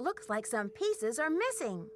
It looks like some pieces are missing.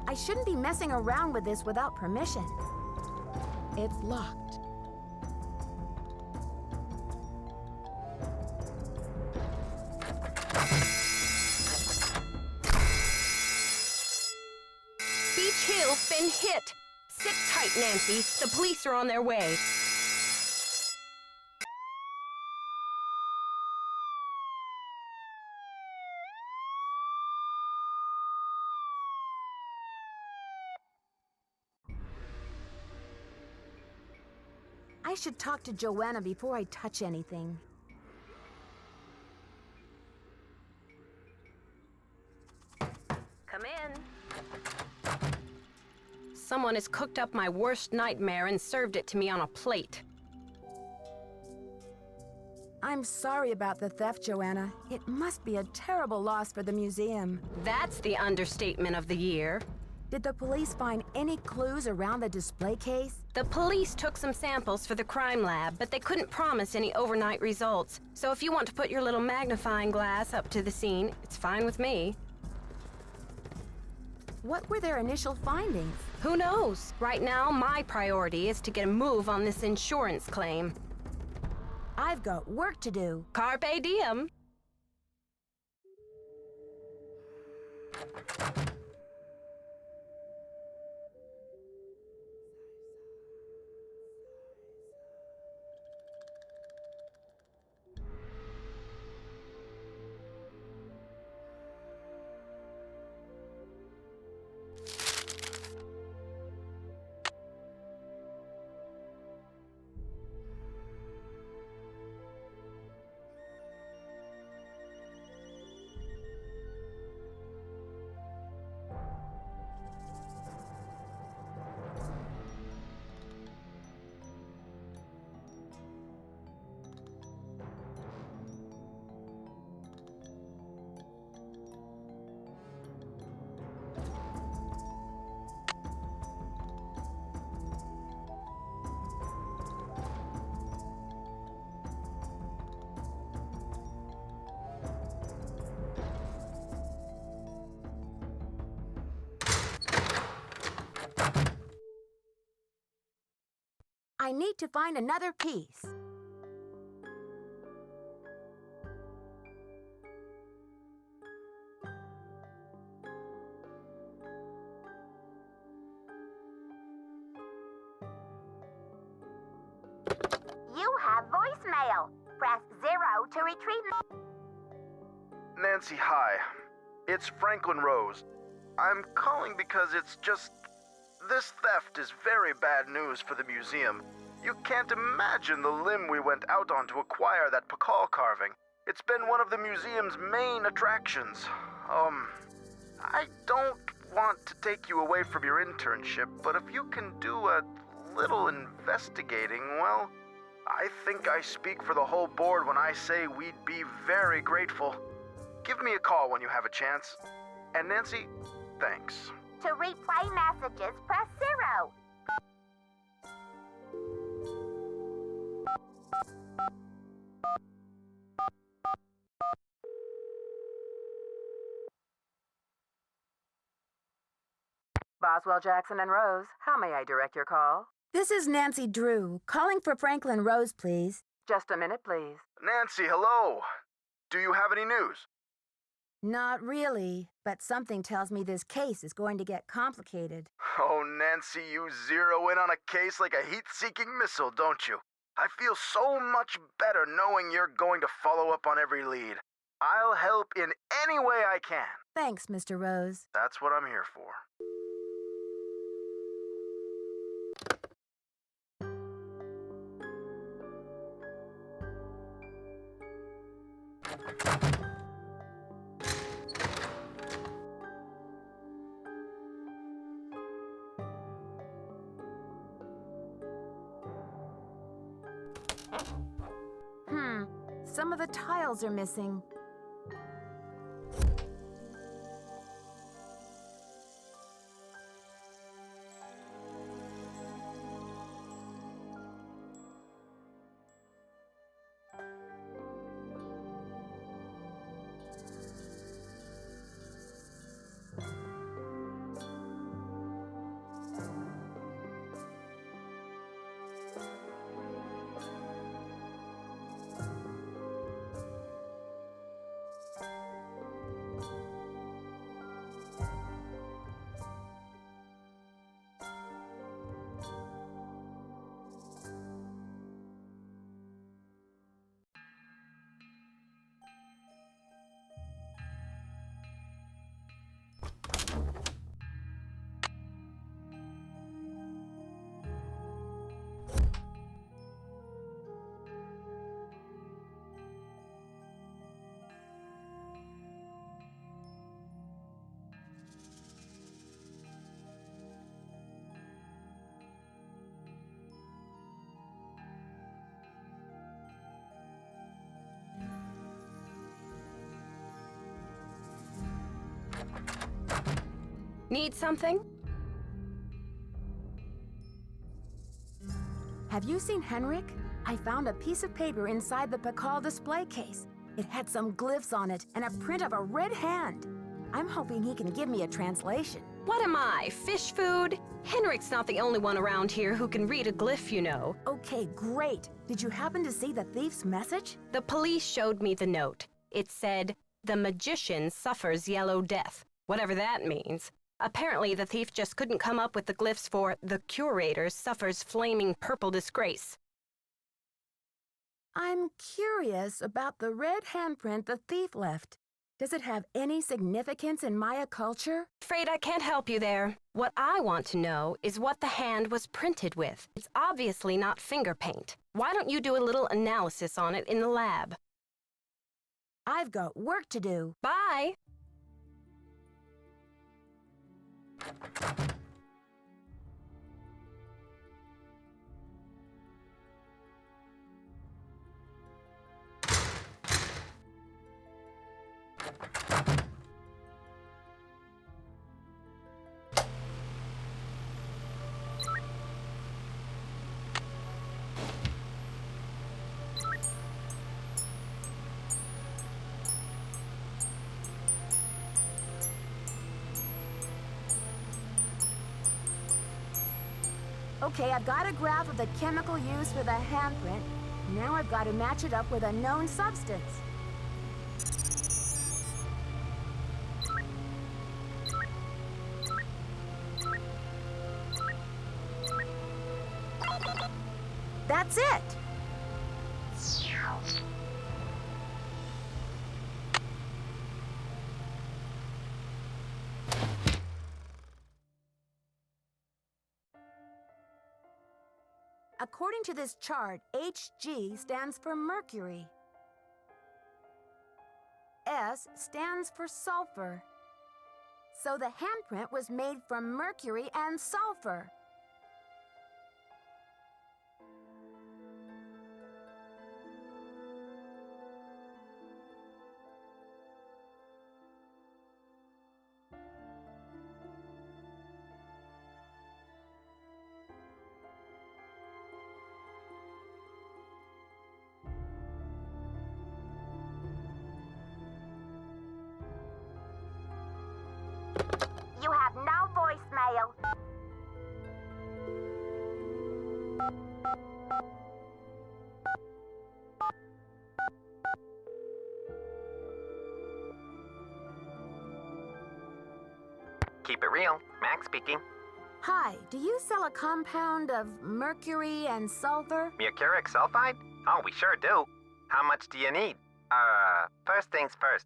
I shouldn't be messing around with this without permission. It's locked. Beech Hill's been hit. Sit tight, Nancy. The police are on their way. I should talk to Joanna before I touch anything. Come in. Someone has cooked up my worst nightmare and served it to me on a plate. I'm sorry about the theft, Joanna. It must be a terrible loss for the museum. That's the understatement of the year. Did the police find any clues around the display case? The police took some samples for the crime lab, but they couldn't promise any overnight results. So if you want to put your little magnifying glass up to the scene, it's fine with me. What were their initial findings? Who knows? Right now, my priority is to get a move on this insurance claim. I've got work to do. Carpe diem. I need to find another piece. You have voicemail. Press 0 to retrieve. Nancy, hi. It's Franklin Rose. I'm calling because it's just... This theft is very bad news for the museum. You can't imagine the limb we went out on to acquire that Pakal carving. It's been one of the museum's main attractions. I don't want to take you away from your internship, but if you can do a little investigating, well, I think I speak for the whole board when I say we'd be very grateful. Give me a call when you have a chance. And Nancy, thanks. To replay messages, press 0. Boswell, Jackson, and Rose, how may I direct your call? This is Nancy Drew, calling for Franklin Rose, please. Just a minute, please. Nancy, hello. Do you have any news? Not really, but something tells me this case is going to get complicated. Oh, Nancy, you zero in on a case like a heat-seeking missile, don't you? I feel so much better knowing you're going to follow up on every lead. I'll help in any way I can. Thanks, Mr. Rose. That's what I'm here for. Some of the tiles are missing. Need something? Have you seen Henrik? I found a piece of paper inside the Pakal display case. It had some glyphs on it and a print of a red hand. I'm hoping he can give me a translation. What am I, fish food? Henrik's not the only one around here who can read a glyph, you know. Okay, great. Did you happen to see the thief's message? The police showed me the note. It said, "The magician suffers yellow death," whatever that means. Apparently, the thief just couldn't come up with the glyphs for "the curator suffers flaming purple disgrace." I'm curious about the red handprint the thief left. Does it have any significance in Maya culture? Afraid I can't help you there. What I want to know is what the hand was printed with. It's obviously not finger paint. Why don't you do a little analysis on it in the lab? I've got work to do. Bye! Okay, I've got a graph of the chemical used for the handprint. Now I've got to match it up with a known substance. That's it! According to this chart, Hg stands for mercury. S stands for sulfur. So the handprint was made from mercury and sulfur. You have no voicemail. Keep it real. Max speaking. Hi, do you sell a compound of mercury and sulfur? Mercuric sulfide? Oh, we sure do. How much do you need? First things first.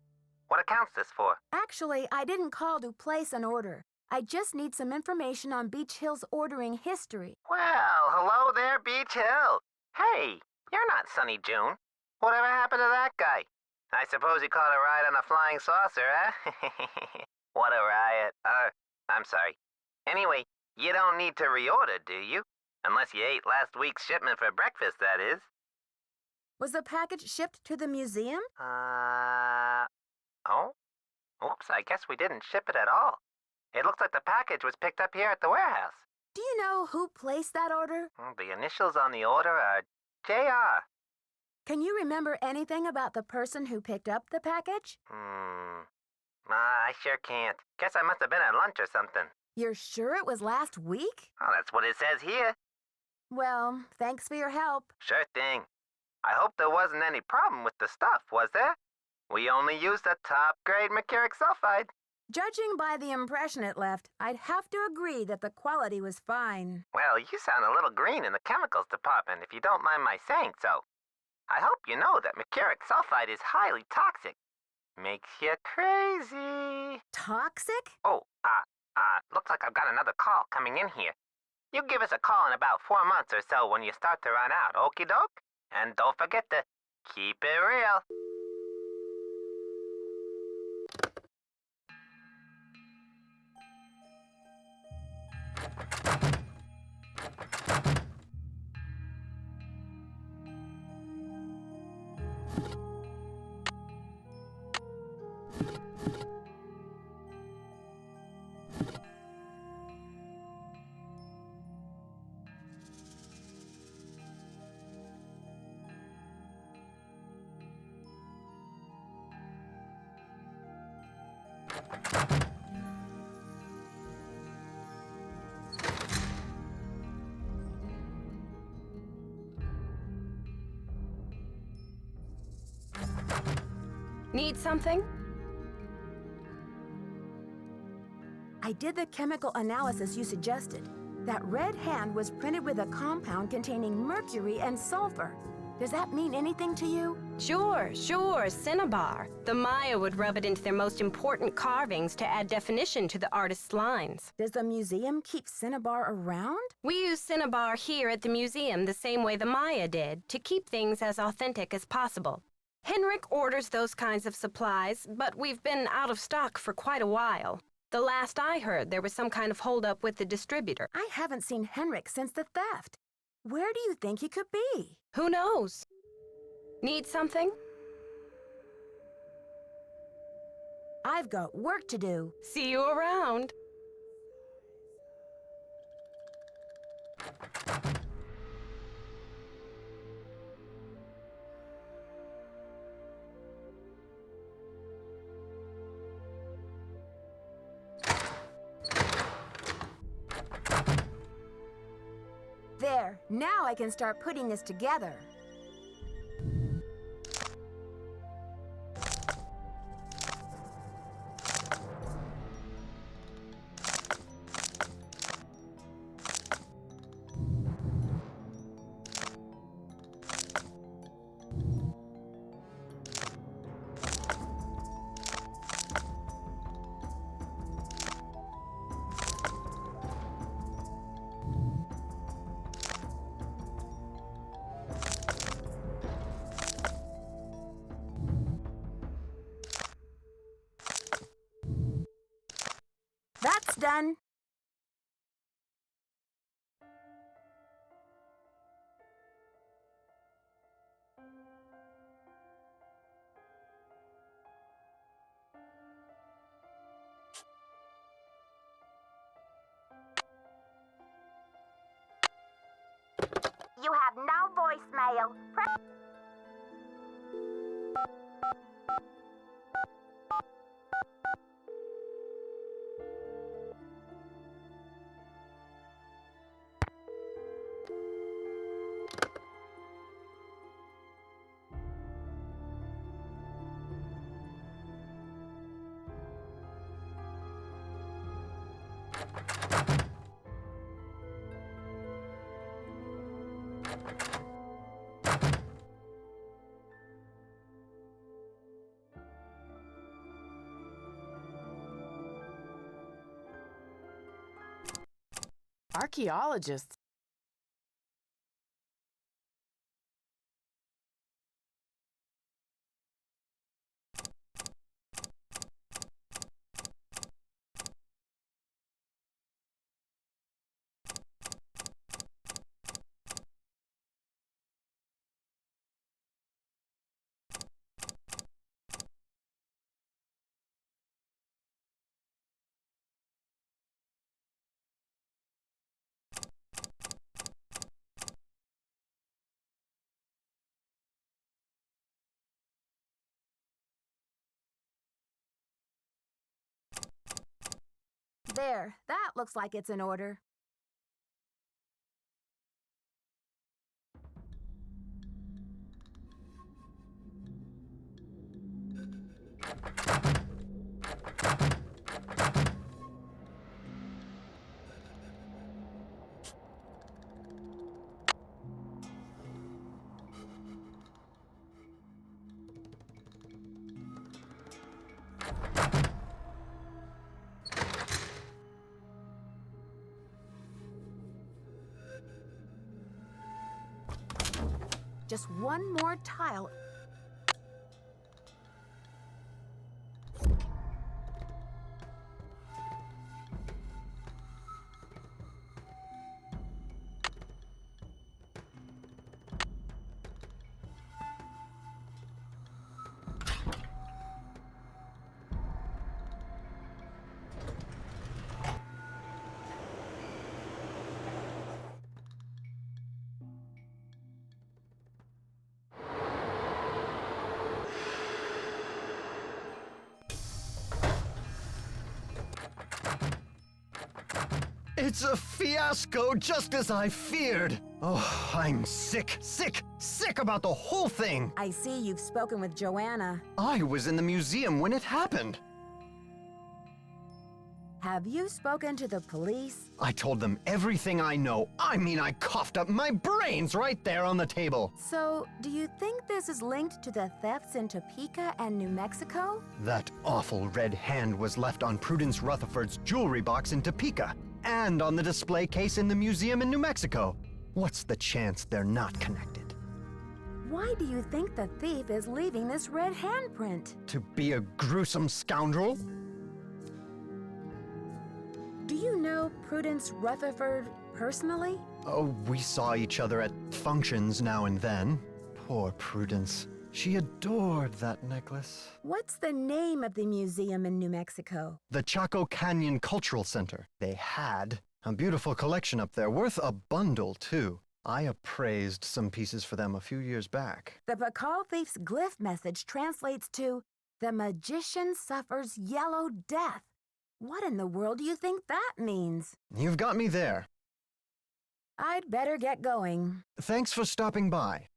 What account's this for? Actually, I didn't call to place an order. I just need some information on Beech Hill's ordering history. Well, hello there, Beech Hill. Hey, you're not Sunny June. Whatever happened to that guy? I suppose you caught a ride on a flying saucer, huh? What a riot. I'm sorry. Anyway, you don't need to reorder, do you? Unless you ate last week's shipment for breakfast, that is. Was the package shipped to the museum? Oh? Oops, I guess we didn't ship it at all. It looks like the package was picked up here at the warehouse. Do you know who placed that order? The initials on the order are JR. Can you remember anything about the person who picked up the package? I sure can't. Guess I must have been at lunch or something. You're sure it was last week? Oh, that's what it says here. Well, thanks for your help. Sure thing. I hope there wasn't any problem with the stuff, was there? We only used the top-grade mercuric sulfide. Judging by the impression it left, I'd have to agree that the quality was fine. Well, you sound a little green in the chemicals department, if you don't mind my saying so. I hope you know that mercuric sulfide is highly toxic. Makes you crazy. Toxic? Oh, looks like I've got another call coming in here. You give us a call in about 4 months or so when you start to run out, okie doke? And don't forget to keep it real. Need something? I did the chemical analysis you suggested. That red hand was printed with a compound containing mercury and sulfur. Does that mean anything to you? Sure, cinnabar. The Maya would rub it into their most important carvings to add definition to the artist's lines. Does the museum keep cinnabar around? We use cinnabar here at the museum the same way the Maya did, to keep things as authentic as possible. Henrik orders those kinds of supplies, but we've been out of stock for quite a while. The last I heard, there was some kind of holdup with the distributor. I haven't seen Henrik since the theft. Where do you think he could be? Who knows? Need something? I've got work to do. See you around. There, now I can start putting this together. That's done. You have no voicemail. Press Archaeologists There, that looks like it's in order. Just one more tile. It's a fiasco, just as I feared. Oh, I'm sick about the whole thing. I see you've spoken with Joanna. I was in the museum when it happened. Have you spoken to the police? I told them everything I know. I mean, I coughed up my brains right there on the table. So, do you think this is linked to the thefts in Topeka and New Mexico? That awful red hand was left on Prudence Rutherford's jewelry box in Topeka, and on the display case in the museum in New Mexico. What's the chance they're not connected? Why do you think the thief is leaving this red handprint? To be a gruesome scoundrel? Do you know Prudence Rutherford personally? Oh, we saw each other at functions now and then. Poor Prudence. She adored that necklace. What's the name of the museum in New Mexico? The Chaco Canyon Cultural Center. They had a beautiful collection up there, worth a bundle, too. I appraised some pieces for them a few years back. The Pakal thief's glyph message translates to, "The magician suffers yellow death." What in the world do you think that means? You've got me there. I'd better get going. Thanks for stopping by.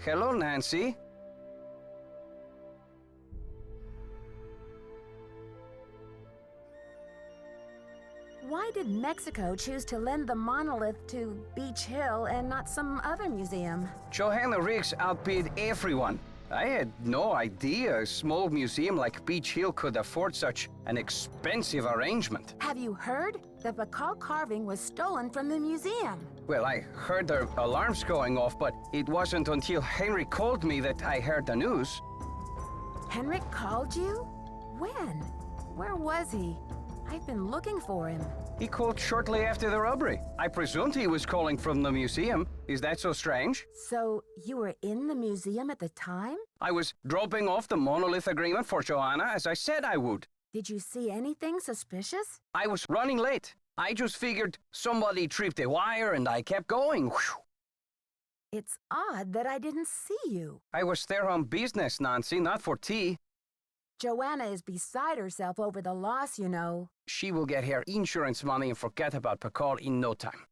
Hello, Nancy. Why did Mexico choose to lend the monolith to Beech Hill and not some other museum? Johanna Riggs outbid everyone. I had no idea a small museum like Beech Hill could afford such an expensive arrangement. Have you heard? The Pakal carving was stolen from the museum. Well, I heard the alarms going off, but it wasn't until Henry called me that I heard the news. Henrik called you? When? Where was he? I've been looking for him. He called shortly after the robbery. I presumed he was calling from the museum. Is that so strange? So, you were in the museum at the time? I was dropping off the monolith agreement for Joanna, as I said I would. Did you see anything suspicious? I was running late. I just figured somebody tripped a wire and I kept going. Whew. It's odd that I didn't see you. I was there on business, Nancy, not for tea. Joanna is beside herself over the loss, you know. She will get her insurance money and forget about Pakal in no time.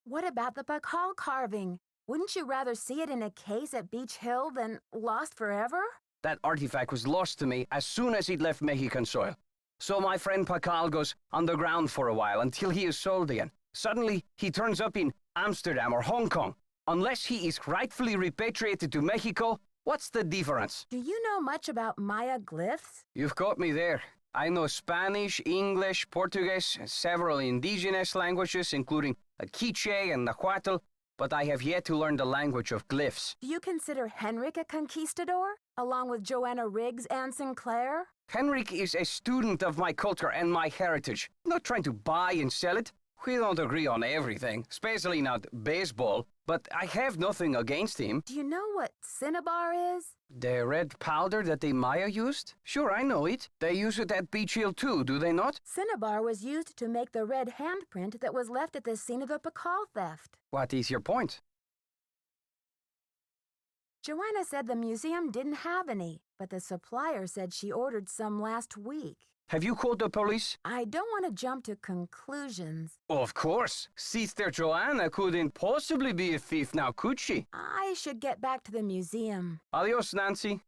What about the Pakal carving? Wouldn't you rather see it in a case at Beech Hill than lost forever? That artifact was lost to me as soon as it left Mexican soil. So my friend Pakal goes underground for a while until he is sold again. Suddenly, he turns up in Amsterdam or Hong Kong. Unless he is rightfully repatriated to Mexico, what's the difference? Do you know much about Maya glyphs? You've got me there. I know Spanish, English, Portuguese, and several indigenous languages, including Quiche and Nahuatl, but I have yet to learn the language of glyphs. Do you consider Henrik a conquistador, along with Joanna Riggs and Sinclair? Henrik is a student of my culture and my heritage, not trying to buy and sell it. We don't agree on everything, especially not baseball, but I have nothing against him. Do you know what cinnabar is? The red powder that the Maya used? Sure, I know it. They use it at Beech Hill too, do they not? Cinnabar was used to make the red handprint that was left at the scene of the Pakal theft. What is your point? Joanna said the museum didn't have any, but the supplier said she ordered some last week. Have you called the police? I don't want to jump to conclusions. Of course. Sister Joanna couldn't possibly be a thief now, could she? I should get back to the museum. Adios, Nancy.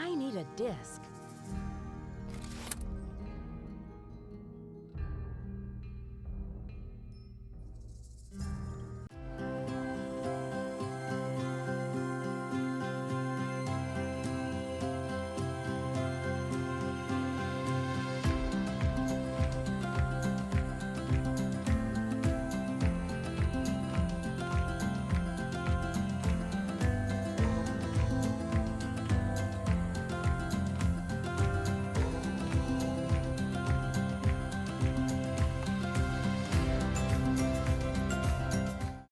I need a disc.